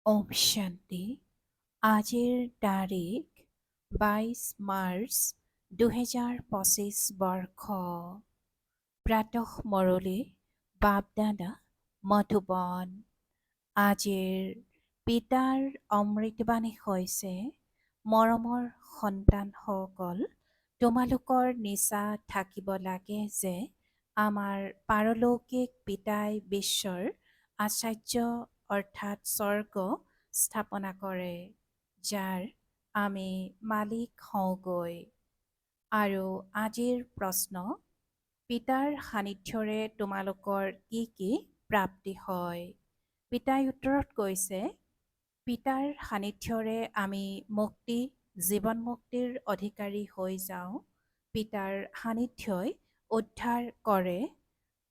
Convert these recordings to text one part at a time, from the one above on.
ওম শান্তি। আজিৰ তাৰিখ 22 মাৰ্চ 2025 বৰ্ষ। প্ৰাতঃ মুৰলী বাপদাদা মধুবন। আজিৰ পিতাৰ অমৃতবাণী হৈছে, মৰমৰ সন্তানসকল, তোমালোকৰ নিচা থাকিব লাগে যে আমাৰ পাৰলৌকিক পিতাই বিশ্বৰ আচাৰ্য অৰ্থাৎ স্বৰ্গ স্থাপনা কৰে, যাৰ আমি মালিক হওঁগৈ। আৰু আজিৰ প্ৰশ্ন, পিতাৰ সান্নিধ্যৰে তোমালোকৰ কি কি প্ৰাপ্তি হয়? পিতাই উত্তৰত কৈছে, পিতাৰ সান্নিধ্যৰে আমি মুক্তি, জীৱন মুক্তিৰ অধিকাৰী হৈ যাওঁ। পিতাৰ সান্নিধ্যই উদ্ধাৰ কৰে,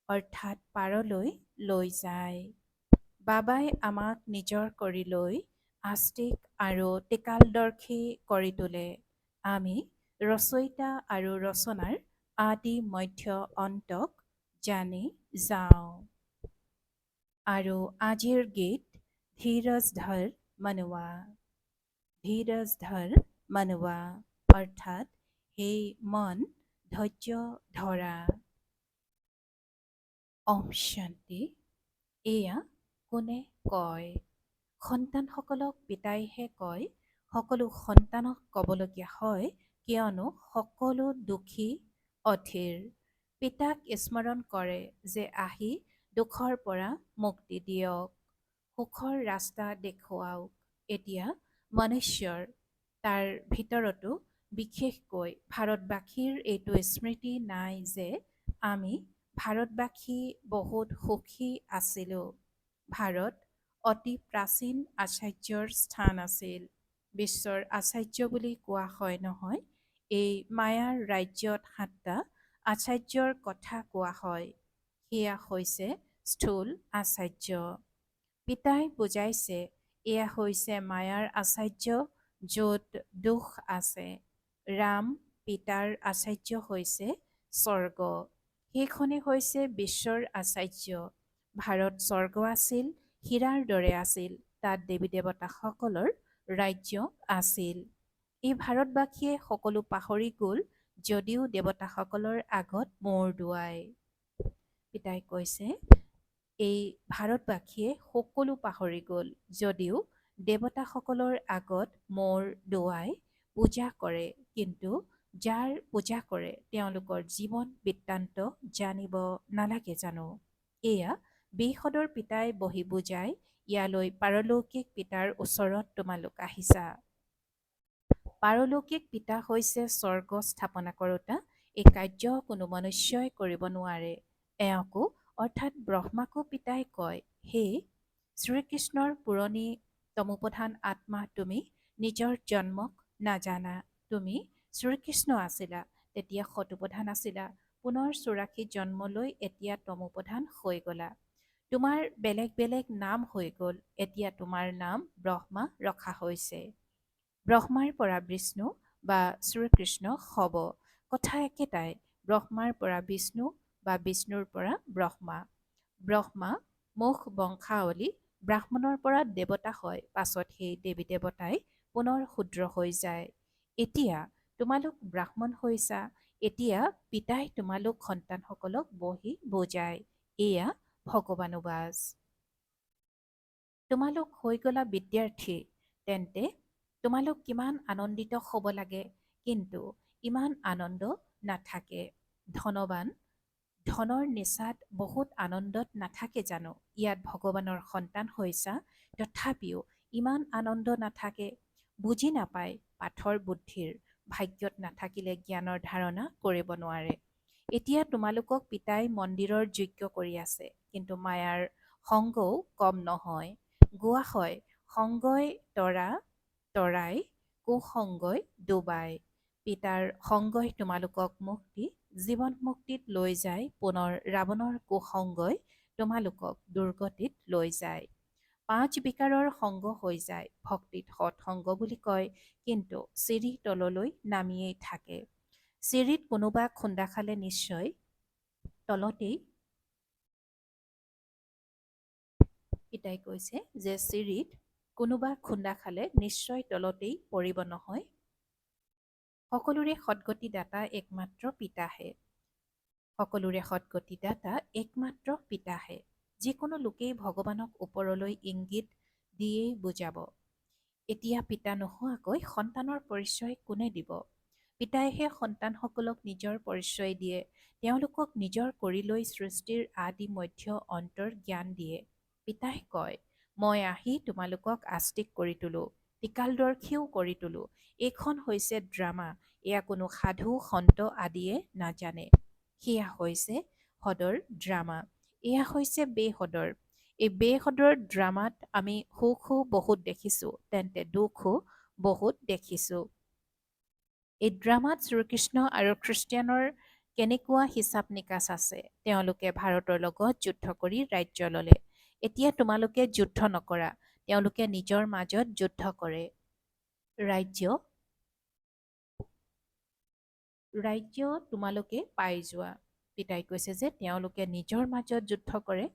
অৰ্থাৎ পাৰলৈ লৈ যায়। বাবাই আমাক নিজৰ কৰি লৈ আস্তিক আৰু টিকালদৰ্শী কৰি তোলে। আমি ৰচয়িতা আৰু ৰচনাৰ আদি মধ্য অন্তক জানি যাওঁ। আৰু আজিৰ গীত ধীৰজ ধৰ মনুৱা। ধীৰজ ধৰ মনুৱা অৰ্থাৎ হে মন, ধৈৰ্য ধৰা। ওম শান্তি। এয়া কোনে কয়? সন্তানসকলক পিতাইহে কয়। সকলো সন্তানক ক'বলগীয়া হয়, কিয়নো সকলো দুখী, অধীৰ। পিতাক স্মৰণ কৰে যে আহি দুখৰ পৰা মুক্তি দিয়ক, সুখৰ ৰাস্তা দেখুৱাওক। এতিয়া মনুষ্যৰ, তাৰ ভিতৰতো বিশেষকৈ ভাৰতবাসীৰ এইটো স্মৃতি নাই যে আমি ভাৰতবাসী বহুত সুখী আছিলোঁ। ভাৰত অতি প্ৰাচীন আচাৰ্যৰ স্থান আছিল। বিশ্বৰ আচাৰ্য বুলি কোৱা হয় নহয়। এই মায়াৰ ৰাজ্যত 7টা আচাৰ্যৰ কথা কোৱা হয়। সেয়া হৈছে স্থূল আচাৰ্য। পিতাই বুজাইছে, এয়া হৈছে মায়াৰ আচাৰ্য, য'ত দুখ আছে। ৰাম পিতাৰ আচাৰ্য হৈছে স্বৰ্গ। সেইখনে হৈছে বিশ্বৰ আচাৰ্য। ভাৰত স্বৰ্গ আছিল, হীৰাৰ দৰে আছিল। তাত দেৱী দেৱতাসকলৰ ৰাজ্য আছিল। এই ভাৰতবাসীয়ে সকলো পাহৰি গ'ল, যদিও দেৱতাসকলৰ আগত মূৰ দোৱায়। পিতাই কৈছে, এই ভাৰতবাসীয়ে সকলো পাহৰি গ'ল, যদিও দেৱতাসকলৰ আগত মূৰ দোৱাই পূজা কৰে, কিন্তু যাৰ পূজা কৰে তেওঁলোকৰ জীৱন বৃত্তান্ত জানিব নালাগে জানো? এয়া বিশদৰ পিতাই বহি বুজাই, ইয়ালৈ পাৰলৌকিক পিতাৰ ওচৰত তোমালোক আহিছা। পাৰলৌকিক পিতা হৈছে স্বৰ্গ স্থাপনা কৰোতা। এই কাৰ্য কোনো মনুষ্যই কৰিব নোৱাৰে। এওঁকো অৰ্থাৎ ব্ৰহ্মাকো পিতাই কয়, হে শ্ৰীকৃষ্ণৰ পুৰণি তমোপ্ৰধান আত্মা, তুমি নিজৰ জন্মক নাজানা। তুমি শ্ৰীকৃষ্ণ আছিলা, তেতিয়া সতোপ্ৰধান আছিলা। পুনৰ 84 জন্ম লৈ এতিয়া তমোপ্ৰধান হৈ গলা। তোমাৰ বেলেগ বেলেগ নাম হৈ গ'ল। এতিয়া তোমাৰ নাম ব্ৰহ্মা ৰখা হৈছে। ব্ৰহ্মাৰ পৰা বিষ্ণু বা শ্ৰীকৃষ্ণ হ'ব। কথা একেটাই, ব্ৰহ্মাৰ পৰা বিষ্ণু বা বিষ্ণুৰ পৰা ব্ৰহ্মা। ব্ৰহ্মা মুখ বংশাৱলী, ব্ৰাহ্মণৰ পৰা দেৱতা হয়, পাছত সেই দেৱী দেৱতাই পুনৰ শূদ্ৰ হৈ যায়। এতিয়া তোমালোক ব্ৰাহ্মণ হৈছা। এতিয়া পিতাই তোমালোক সন্তানসকলক বহি বুজায়, এয়া ভগৱানুবাজ। তোমালোক হৈ গলা বিদ্যাৰ্থী, তেন্তে তোমালোক কিমান আনন্দিত হ'ব লাগে, কিন্তু ইমান আনন্দ নাথাকে। ধনৱান ধনৰ নিচাত বহুত আনন্দত নাথাকে জানো? ইয়াত ভগৱানৰ সন্তান হৈছা, তথাপিও ইমান আনন্দ নাথাকে। বুজি নাপায়, পাথৰ বুদ্ধিৰ। ভাগ্যত নাথাকিলে জ্ঞানৰ ধাৰণা কৰিব নোৱাৰে। এতিয়া তোমালোকক পিতাই মন্দিৰৰ যোগ্য কৰি আছে, কিন্তু মায়াৰ সংগও কম নহয়। গোৱা হয়, সংগই তৰাই কুসংগই ডুবাই। পিতাৰ সংগই তোমালোকক মুক্তি, জীৱন মুক্তিত লৈ যায়। পুনৰ ৰাৱণৰ কুসংগই তোমালোকক দুৰ্গতিত লৈ যায়। 5 বিকাৰৰ সংগ হৈ যায়। ভক্তিত সৎসংগ বুলি কয়, কিন্তু চিৰি তললৈ নামিয়েই থাকে। চিৰিত কোনোবা খুন্দা খালে নিশ্চয় তলতেই। পিতাই কৈছে যে চিৰিত কোনোবা খুন্দা খালে নিশ্চয় তলতেই পৰিব নহয়। সকলোৰে সদ্গতিদাতা একমাত্ৰ পিতাহে। সকলোৰে সদ্গতিদাতা একমাত্ৰ পিতাহে। যিকোনো লোকেই ভগৱানক ওপৰলৈ ইংগিত দিয়েই বুজাব। এতিয়া পিতা নোহোৱাকৈ সন্তানৰ পৰিচয় কোনে দিব? পিতাইহে সন্তানসকলক নিজৰ পৰিচয় দিয়ে। তেওঁলোকক নিজৰ কৰি লৈ সৃষ্টিৰ আদি মধ্য অন্তৰ জ্ঞান দিয়ে। পিতাই কয়, মই আহি তোমালোকক আস্তিক কৰি তোলো, টিকালদৰ্শীও কৰি তোলো। এইখন হৈছে ড্ৰামা। এয়া কোনো সাধু সন্ত আদিয়ে নাজানে। সেয়া হৈছে সদৰ ড্ৰামা। এয়া হৈছে বেসদৰ। এই বেসদৰ ড্ৰামাত আমি সুখো বহুত দেখিছোঁ, তেন্তে দুখো বহুত দেখিছোঁ। এই ড্ৰামাত শ্ৰীকৃষ্ণ আৰু খ্ৰীষ্টিয়ানৰ কেনেকুৱা হিচাপ নিকাচ আছে। তেওঁলোকে ভাৰতৰ লগত যুদ্ধ কৰি ৰাজ্য ল'লে। এতিয়া তোমালোকে যুদ্ধ নকৰা, তেওঁলোকে নিজৰ মাজত যুদ্ধ কৰে। ৰাজ্য তোমালোকে পাই যোৱা। পিতাই কৈছে যে তেওঁলোকে নিজৰ মাজত যুদ্ধ কৰে,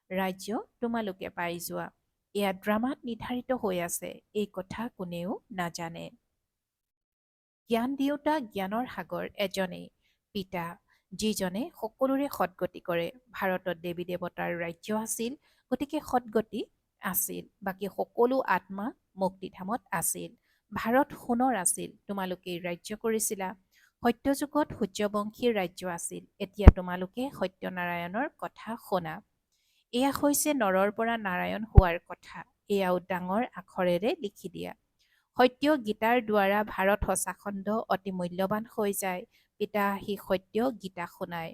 ৰাজ্য তোমালোকে পাই যোৱা। এয়া ড্ৰামাত নিৰ্ধাৰিত হৈ আছে, এই কথা কোনেও নাজানে। জ্ঞান দিওঁতা জ্ঞানৰ সাগৰ এজনেই, পিতা, যিজনে সকলোৰে সদ্গতি কৰে। ভাৰতত দেৱী দেৱতাৰ ৰাজ্য আছিল, গতিকে সদ্গতি আছিল। বাকী সকলো আত্মা মুক্তিধামত আছিল। ভাৰত সোণৰ আছিল, তোমালোকে ৰাজ্য কৰিছিলা। সত্যযুগত সূৰ্যবংশীৰ ৰাজ্য আছিল। এতিয়া তোমালোকে সত্যনাৰায়ণৰ কথা শুনা। এয়া হৈছে নৰৰ পৰা নাৰায়ণ হোৱাৰ কথা। এয়াও ডাঙৰ আখৰেৰে লিখি দিয়া। সত্য গীতাৰ দ্বাৰা ভাৰত সঁচাখণ্ড অতি মূল্যৱান হৈ যায়। পিতা আহি সত্য গীতা শুনায়।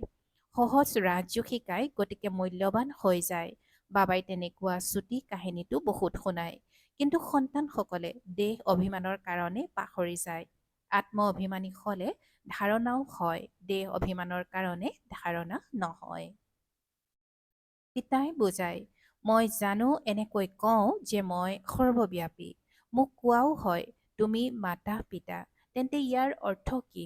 সহজ ৰাজযোগ শিকায়, গতিকে মূল্যৱান হৈ যায়। বাবাই তেনেকুৱা চুটি কাহিনীটো বহুত শুনায়। কিন্তু সন্তানসকলে দেহ অভিমানৰ কাৰণে পাহৰি যায়। আত্ম অভিমানী হ'লে ধাৰণাও হয়, দেহ অভিমানৰ কাৰণে ধাৰণা নহয়। পিতাই বুজায়, মই জানো এনেকৈ কওঁ যে মই সৰ্বব্যাপী। মোক কোৱাও হয় তুমি মাতা পিতা, তেন্তে ইয়াৰ অৰ্থ কি?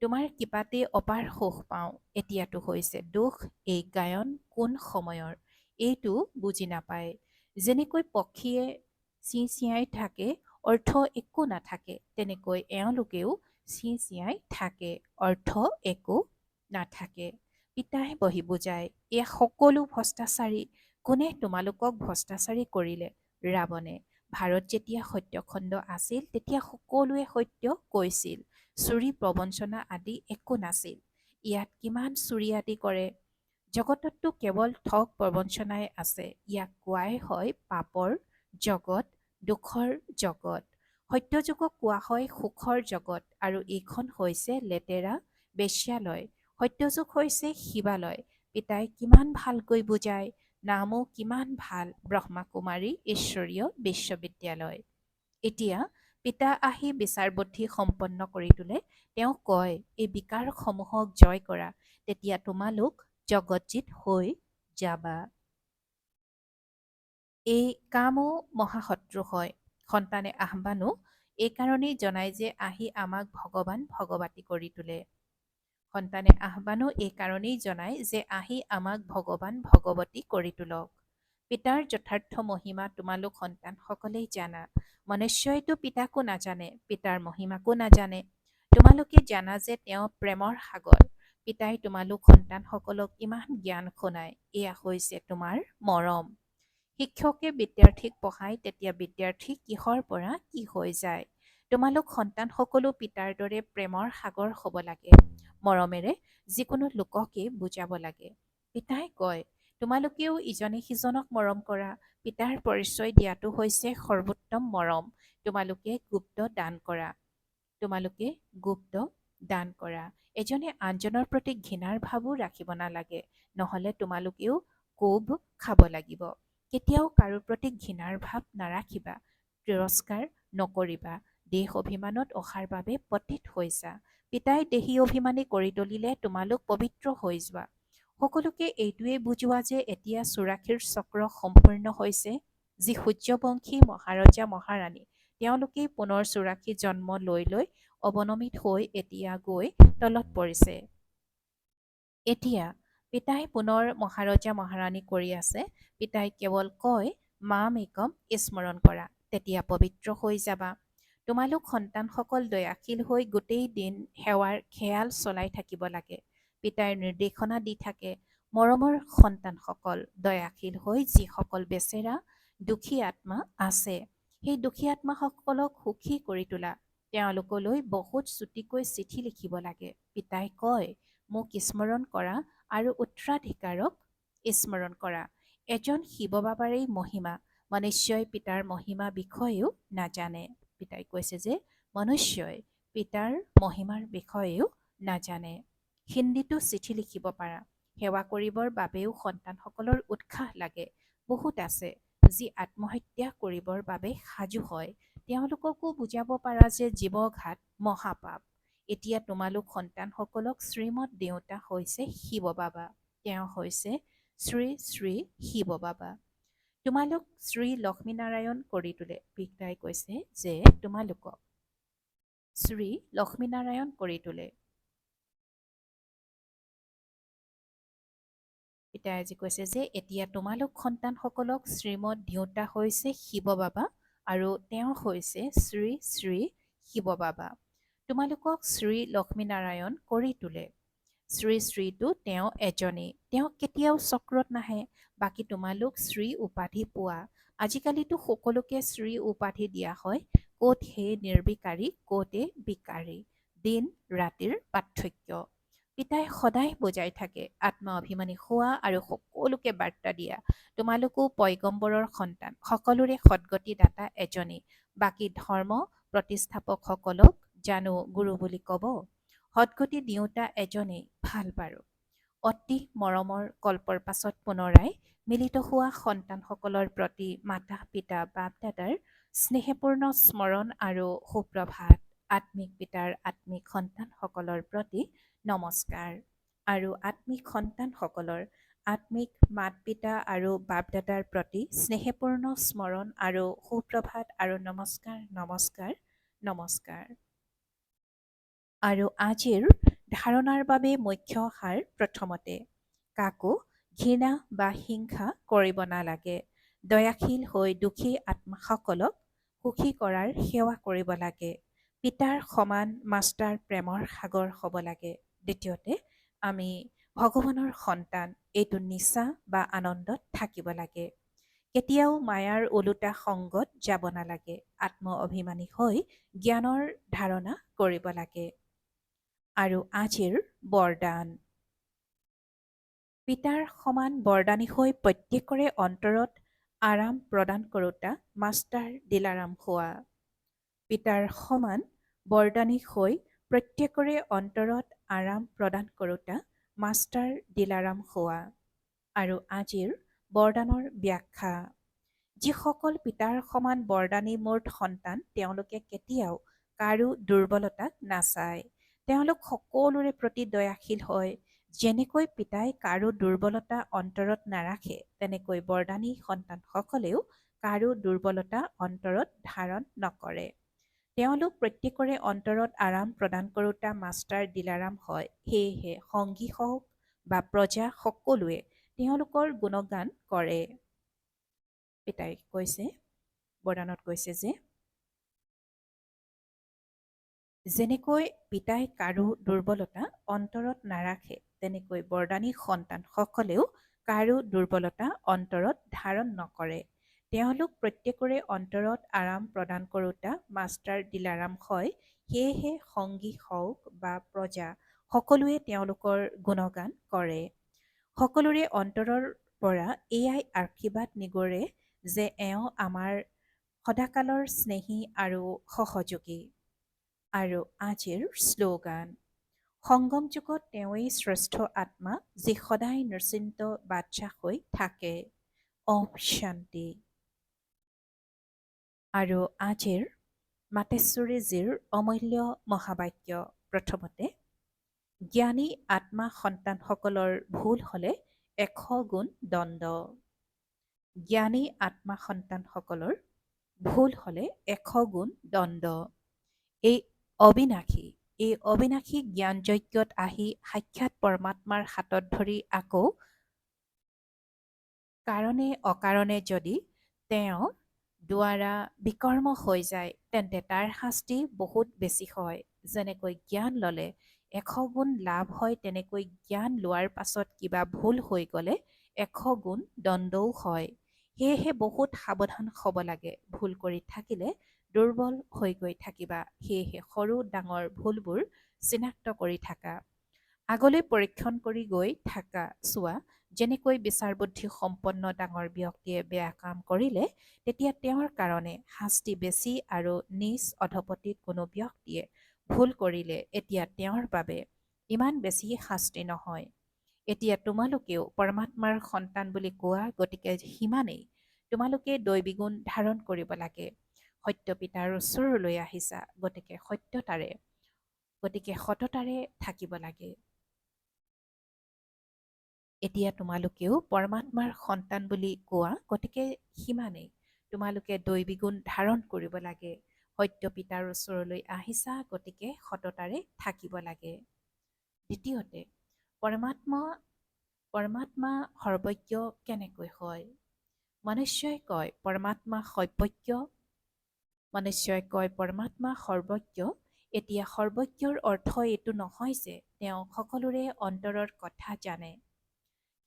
তোমাৰ কৃপাতে অপাৰ সুখ পাওঁ। এতিয়াতো হৈছে দুখ। এই গায়ন কোন সময়ৰ, এইটো বুজি নাপায়। যেনেকৈ পক্ষীয়ে চিঞাই থাকে, অৰ্থ একো নাথাকে, তেনেকৈ এওঁলোকেও চিঞাই থাকে, অৰ্থ একো নাথাকে। পিতাই বহি বুজায়, এয়া সকলো ভ্ৰষ্টাচাৰী। কোনে তোমালোকক ভ্ৰষ্টাচাৰী কৰিলে? ৰাৱণে। ভাৰত যেতিয়া সত্যখণ্ড আছিল, তেতিয়া সকলোৱে সত্য কৈছিল। চুৰি প্ৰবঞ্চনা আদি একো নাছিল। ইয়াত কিমান চুৰি আদি কৰে। জগতততো কেৱল ঠগ প্ৰবঞ্চনাই আছে। ইয়াক কোৱাই হয় পাপৰ জগত, দুখৰ জগত। সত্যযুগক কোৱা হয় সুখৰ জগত, আৰু এইখন হৈছে লেতেৰা বেশ্যালয়। সত্যযুগ হৈছে শিৱালয়। পিতাই কিমান ভালকৈ বুজায়, নামো কিমান ভাল, ব্ৰহ্মাকুমাৰী ঈশ্বৰীয় বিশ্ববিদ্যালয়। এতিয়া পিতা আহি বিচাৰ বুদ্ধি সম্পন্ন কৰি তোলে। তেওঁ কয়, এই বিকাৰসমূহক জয় কৰা, তেতিয়া তোমালোক জগতজিত হৈ যাবা। এই কামো মহাশত্ৰু হয়। সন্তানে আহ্বানো এইকাৰণেই জনায় যে আহি আমাক ভগৱান ভগৱতী কৰি তোলে। সন্তানে আহ্বানো এইকাৰণেই জনায় যে আহি আমাক ভগৱান ভগৱতী কৰি তোলক। পিতাৰ যথাৰ্থ মহিমা তোমালোক সন্তানসকলেই জানা। মনুষ্যইতো পিতাকো নাজানে, পিতাৰ মহিমাকো নাজানে। তোমালোকে জানা যে তেওঁ প্ৰেমৰ সাগৰ। পিতাই তোমালোক সন্তানসকলক ইমান জ্ঞান শুনায়, এয়া হৈছে তোমাৰ মৰম। শিক্ষকে বিদ্যাৰ্থীক পঢ়ায়, তেতিয়া বিদ্যাৰ্থী কিহৰ পৰা কি হৈ যায়। তোমালোক সন্তানসকলো পিতাৰ দৰে প্ৰেমৰ সাগৰ হ'ব লাগে। মৰমেৰে যিকোনো লোককে বুজাব লাগে। পিতাই কয়, তোমালোকেও ইজনে সিজনক মৰম কৰা। পিতাৰ পৰিচয় দিয়াটো হৈছে সৰ্বোত্তম মৰম। তোমালোকে গুপ্ত দান কৰা। তোমালোকে গুপ্ত দান কৰা। এজনে আনজনৰ প্ৰতি ঘৃণাৰ ভাৱো ৰাখিব নালাগে, নহ'লে তোমালোকেও কোব খাব লাগিব। কেতিয়াও কাৰো প্ৰতি ঘৃণাৰ ভাৱ নাৰাখিবা, তিৰস্কাৰ নকৰিবা। দেহ অভিমানত অহাৰ বাবে পতিত হৈছা। পিতাই দেহী অভিমানী কৰি তুলিলে তোমালোক পবিত্ৰ হৈ যোৱা। সকলোকে এইটোৱে বুজোৱা যে এতিয়া চুৰাশীৰ চক্ৰ সম্পূৰ্ণ হৈছে। যি সূৰ্যবংশী মহাৰজা মহাৰাণী, তেওঁলোকেই পুনৰ চুৰাশী জন্ম লৈ লৈ অৱনমিত হৈ এতিয়া গৈ তলত পৰিছে। এতিয়া পিতাই পুনৰ মহাৰজা মহাৰাণী কৰি আছে। পিতাই কেৱল কয়, মাম একম স্মৰণ কৰা, তেতিয়া পবিত্ৰ হৈ যাবা। তোমালোক সন্তানসকল দয়াশীল হৈ গোটেই দিন সেৱাৰ খেয়াল চলাই থাকিব লাগে। পিতাই নিৰ্দেশনা দি থাকে, মৰমৰ সন্তানসকল দয়াশীল হৈ যিসকল বেচেৰা দুখী আত্মা আছে, সেই দুখী আত্মাসকলক সুখী কৰি তোলা। তেওঁলোকলৈ বহুত চুটিকৈ চিঠি লিখিব লাগে। পিতাই কয়, মোক স্মৰণ কৰা আৰু উত্তৰাধিকাৰক স্মৰণ কৰা। এজন শিৱ বাবাৰেই মহিমা, মনুষ্যই পিতাৰ মহিমা বিষয়েও নাজানে। পিতাই কৈছে যে মনুষ্যই পিতাৰ মহিমাৰ বিষয়েও নাজানে। হিন্দীতো চিঠি লিখিব পাৰা। সেৱা কৰিবৰ বাবেও সন্তানসকলৰ উৎসাহ লাগে। বহুত আছে যি আত্মহত্যা কৰিবৰ বাবে সাজু হয়। তেওঁলোককো বুজাব পাৰা যে জীৱঘাত মহাপাপ। এতিয়া তোমালোক সন্তানসকলক শ্ৰীমৎ দেউতা হৈছে শিৱ বাবা, তেওঁ হৈছে শ্ৰী শ্ৰী শিৱ বাবা। তোমালোক শ্ৰী লক্ষ্মীনাৰায়ণ কৰি তোলে। পিতাই কৈছে যে তোমালোকক শ্ৰী লক্ষ্মীনাৰায়ণ কৰি তোলে। পিতাই আজি কৈছে যে এতিয়া তোমালোক সন্তানসকলক শ্ৰীমৎ দেউতা হৈছে শিৱ বাবা আৰু তেওঁ হৈছে শ্ৰী শ্ৰী শিৱ বাবা। তোমালোকক শ্ৰী লক্ষ্মীনাৰায়ণ কৰি তোলে। শ্ৰী শ্ৰীটো তেওঁ এজনেই, তেওঁ কেতিয়াও চক্ৰত নাহে। বাকী তোমালোক শ্ৰী উপাধি পোৱা। আজিকালিতো সকলোকে শ্ৰী উপাধি দিয়া হয়। ক'ত হে নিৰ্বিকাৰী, ক'তে বিকাৰী, দিন ৰাতিৰ পাৰ্থক্য। পিতাই সদায় বুজাই থাকে, আত্মা অভিমানী হোৱা আৰু সকলোকে বাৰ্তা দিয়া। তোমালোকো পয়গম্বৰৰ সন্তান, সকলোৰে সদ্গতি দাতা এজনেই। বাকী ধৰ্ম প্ৰতিষ্ঠাপকসকলক জানো গুৰু বুলি ক'ব? সদ্গতি দিওঁতা এজনেই, ভাল বাৰু। অতি মৰমৰ কল্পৰ পাছত পুনৰাই মিলিত হোৱা সন্তানসকলৰ প্ৰতি মাতা পিতা বাপ দাদাৰ স্নেহপূৰ্ণ স্মৰণ আৰু সুপ্ৰভাত। আত্মিক পিতাৰ আত্মিক সন্তানসকলৰ প্ৰতি নমস্কাৰ আৰু আত্মিক সন্তানসকলৰ আত্মিক মাত পিতা আৰু বাপ দাদাৰ প্ৰতি স্নেহপূৰ্ণ স্মৰণ আৰু সুপ্ৰভাত আৰু নমস্কাৰ নমস্কাৰ নমস্কাৰ। আৰু আজিৰ ধাৰণাৰ বাবে মুখ্য সাৰ প্ৰথমতে, কাকো ঘৃণা বা হিংসা কৰিব নালাগে। দয়াশীল হৈ দুখী আত্মাসকলক সুখী কৰাৰ সেৱা কৰিব লাগে। পিতাৰ সমান মাষ্টাৰ প্ৰেমৰ সাগৰ হ'ব লাগে। দ্বিতীয়তে, আমি ভগৱানৰ সন্তান, এইটো নিচা বা আনন্দত থাকিব লাগে। কেতিয়াও মায়াৰ ওলোটা সংগত যাব নালাগে। আত্ম অভিমানী হৈ জ্ঞানৰ ধাৰণা কৰিব লাগে। আৰু আজিৰ বৰদান, পিতাৰ সমান বৰদানী হৈ প্ৰত্যেকৰে অন্তৰত আৰাম প্ৰদান কৰোঁতা মাষ্টাৰ দিলাৰাম হোৱা। পিতাৰ সমান বৰদানী হৈ প্ৰত্যেকৰে অন্তৰত আৰাম প্ৰদান কৰোঁতা মাষ্টাৰ দিলাৰাম হোৱা। আৰু আজিৰ বৰদানৰ ব্যাখ্যা, যিসকল পিতাৰ সমান বৰদানী মূৰ্ত সন্তান, তেওঁলোকে কেতিয়াও কাৰো দুৰ্বলতাক নাচায়। তেওঁলোক সকলোৰে প্ৰতি দয়াশীল হয়। যেনেকৈ পিতাই কাৰো দুৰ্বলতা অন্তৰত নাৰাখে, তেনেকৈ বৰদানী সন্তানসকলেও কাৰো দুৰ্বলতা অন্তৰত ধাৰণ নকৰে। তেওঁলোক প্ৰত্যেকৰে অন্তৰত আৰাম প্ৰদান কৰোঁতা মাষ্টাৰ দিলাৰাম হয়। সেয়েহে সংগী হওক বা প্ৰজা সকলোৱে তেওঁলোকৰ গুণগান কৰে। পিতাই কৈছে, বৰদানত কৈছে যে যেনেকৈ পিতাই কাৰো দুৰ্বলতা অন্তৰত নাৰাখে, তেনেকৈ বৰদানী সন্তানসকলেও কাৰো দুৰ্বলতা অন্তৰত ধাৰণ নকৰে। তেওঁলোক প্ৰত্যেকৰে অন্তৰত আৰাম প্ৰদান কৰোঁতা মাষ্টাৰ দিলাৰাম হয়। সেয়েহে সংগী হওক বা প্ৰজা সকলোৱে তেওঁলোকৰ গুণগান কৰে। সকলোৰে অন্তৰৰ পৰা এয়াই আশীৰ্বাদ নিগৰে যে এওঁ আমাৰ সদাকালৰ স্নেহী আৰু সহযোগী। আৰু আজিৰ শ্লোগান, সংগম যুগত তেওঁৱেই শ্ৰেষ্ঠ আত্মা, যি সদায় নিশ্চিন্ত বাদশাহ হৈ থাকে। ওম শান্তি। আৰু আজিৰ মাতেশ্বৰীজীৰ অমূল্য মহাবাক্য, প্ৰথমতে, জ্ঞানী আত্মা সন্তানসকলৰ ভুল হ'লে 100 গুণ দণ্ড। জ্ঞানী আত্মা সন্তানসকলৰ ভুল হ'লে 100 গুণ দণ্ড। এই অবিনাশী জ্ঞান যজ্ঞত আহি সাক্ষাৎ পৰমাত্মাৰ হাতত ধৰি আকৌ কাৰণে অকাৰণে যদি তেওঁ দ্বাৰা বিকৰ্ম হৈ যায়, তেন্তে তাৰ শাস্তি বহুত বেছি হয়। যেনেকৈ জ্ঞান ল'লে 100 গুণ লাভ হয়, তেনেকৈ জ্ঞান লোৱাৰ পাছত কিবা ভুল হৈ গ'লে 100 গুণ দণ্ডও হয়। সেয়েহে বহুত সাৱধান হ'ব লাগে। ভুল কৰি থাকিলে দুৰ্বল হৈ গৈ থাকিবা। সেয়েহে সৰু ডাঙৰ ভুলবোৰ চিনাক্ত কৰি থাকা। আগলৈ পৰীক্ষণ কৰি গৈ থাকা। চোৱা, যেনেকৈ বিচাৰ বুদ্ধি সম্পন্ন ডাঙৰ ব্যক্তিয়ে বেয়া কাম কৰিলে তেতিয়া তেওঁৰ কাৰণে শাস্তি বেছি, আৰু নিজ অধপতিত কোনো ব্যক্তিয়ে ভুল কৰিলে এতিয়া তেওঁৰ বাবে ইমান বেছি শাস্তি নহয়। এতিয়া তোমালোকেও পৰমাত্মাৰ সন্তান বুলি কোৱা, গতিকে সিমানেই তোমালোকে দৈবী গুণ ধাৰণ কৰিব লাগে। সত্য পিতাৰ ওচৰলৈ আহিছা, গতিকে সততাৰে থাকিব লাগে। এতিয়া তোমালোকেও পৰমাত্মাৰ সন্তান বুলি কোৱা, গতিকে সিমানেই তোমালোকে দৈবী গুণ ধাৰণ কৰিব লাগে। সত্য পিতাৰ ওচৰলৈ আহিছা, গতিকে সততাৰে থাকিব লাগে। দ্বিতীয়তে, পৰমাত্মা সৰ্বজ্ঞ কেনেকৈ হয়? মনুষ্যই কয় পৰমাত্মা সৰ্বজ্ঞ। এতিয়া সৰ্বজ্ঞৰ অৰ্থ এইটো নহয় যে তেওঁ সকলোৰে অন্তৰৰ কথা জানে,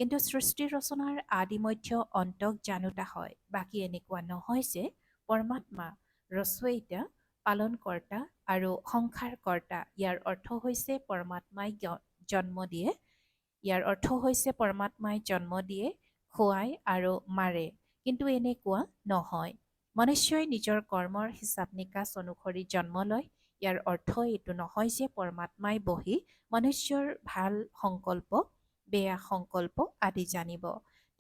কিন্তু সৃষ্টি ৰচনাৰ আদি মধ্য অন্তক জানোতা হয়। বাকী এনেকুৱা নহয় যে পৰমাত্মা ৰচয়িতা, পালনকৰ্তা আৰু সংসাৰকৰ্তা। ইয়াৰ অৰ্থ হৈছে পৰমাত্মাই জন্ম দিয়ে, খুৱায় আৰু মাৰে, কিন্তু এনেকুৱা নহয়। মনুষ্যই নিজৰ কৰ্মৰ হিচাপ নিকাচ অনুসৰি জন্ম লয়। ইয়াৰ অৰ্থ এইটো নহয় যে পৰমাত্মাই বহি মনুষ্যৰ ভাল সংকল্প, বেয়া সংকল্প আদি জানিব।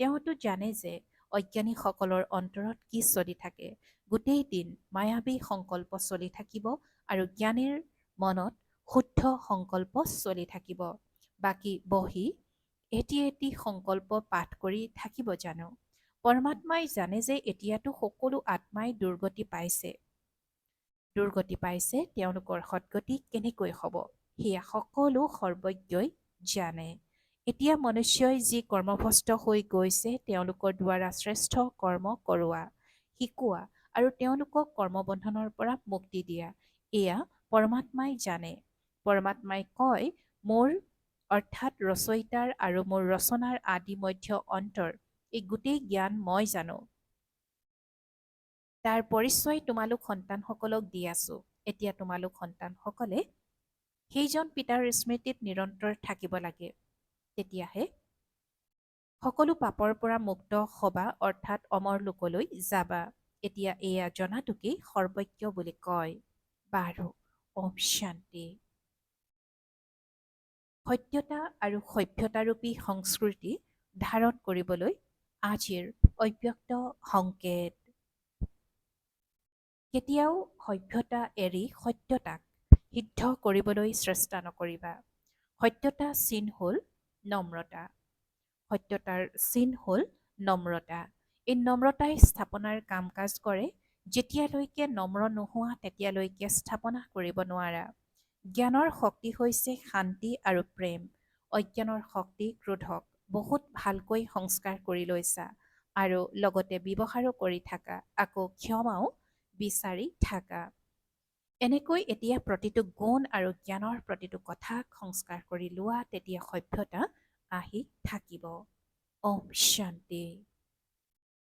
তেওঁতো জানে যে অজ্ঞানীসকলৰ অন্তৰত কি চলি থাকে। গোটেই দিন মায়াবী সংকল্প চলি থাকিব আৰু জ্ঞানীৰ মনত শুদ্ধ সংকল্প চলি থাকিব। বাকী বহি এটি সংকল্প পাঠ কৰি থাকিব জানো? পৰমাত্মাই জানে যে এতিয়াতো সকলো আত্মাই দুৰ্গতি পাইছে, তেওঁলোকৰ সদ্গতি কেনেকৈ হ'ব সেয়া সকলো সৰ্বজ্ঞই জানে। এতিয়া মনুষ্যই যি কৰ্মভ্ৰষ্ট হৈ গৈছে, তেওঁলোকৰ দ্বাৰা শ্ৰেষ্ঠ কৰ্ম কৰোৱা, শিকোৱা আৰু তেওঁলোকক কৰ্মবন্ধনৰ পৰা মুক্তি দিয়া, এয়া পৰমাত্মাই জানে। পৰমাত্মাই কয়, মোৰ অৰ্থাৎ ৰচয়িতাৰ আৰু মোৰ ৰচনাৰ আদি মধ্য অন্তৰ এই গোটেই জ্ঞান মই জানো। তাৰ পৰিচয় তোমালোক সন্তানসকলক দি আছো। এতিয়া তোমালোক সন্তানসকলে সেইজন পিতাৰ স্মৃতিত নিৰন্তৰ থাকিব লাগে। তেতিয়াহে সকলো পাপৰ পৰা মুক্ত হবা, অৰ্থাৎ অমৰ লোকলৈ যাবা। এতিয়া এয়া জনাটোকেই সৰ্বজ্ঞ বুলি কয়। বাৰু, ওম শান্তি। সত্যতা আৰু সভ্যতাৰূপী সংস্কৃতি ধাৰণ কৰিবলৈ আজিৰ অব্যক্ত সংকেত। কেতিয়াও সভ্যতা এৰি সত্যতাক সিদ্ধ কৰিবলৈ চেষ্টা নকৰিবা। সত্যতা চিন হ'ল নম্ৰতা। সত্যতাৰ চিন হ'ল নম্ৰতা। এই নম্ৰতাই স্থাপনাৰ কাম কাজ কৰে। যেতিয়ালৈকে নম্ৰ নোহোৱা তেতিয়ালৈকে স্থাপনা কৰিব নোৱাৰা। জ্ঞানৰ শক্তি হৈছে শান্তি আৰু প্ৰেম। অজ্ঞানৰ শক্তি ক্ৰোধক। বহুত ভালকৈ সংস্কাৰ কৰি লৈছা আৰু লগতে ব্যৱহাৰো কৰি থাকা, আকৌ ক্ষমাও বিচাৰি থাকা। এনেকৈ এতিয়া প্ৰতিটো গুণ আৰু জ্ঞানৰ প্ৰতিটো কথাক সংস্কাৰ কৰি লোৱা, তেতিয়া সভ্যতা আহি থাকিব। ওম শান্তি।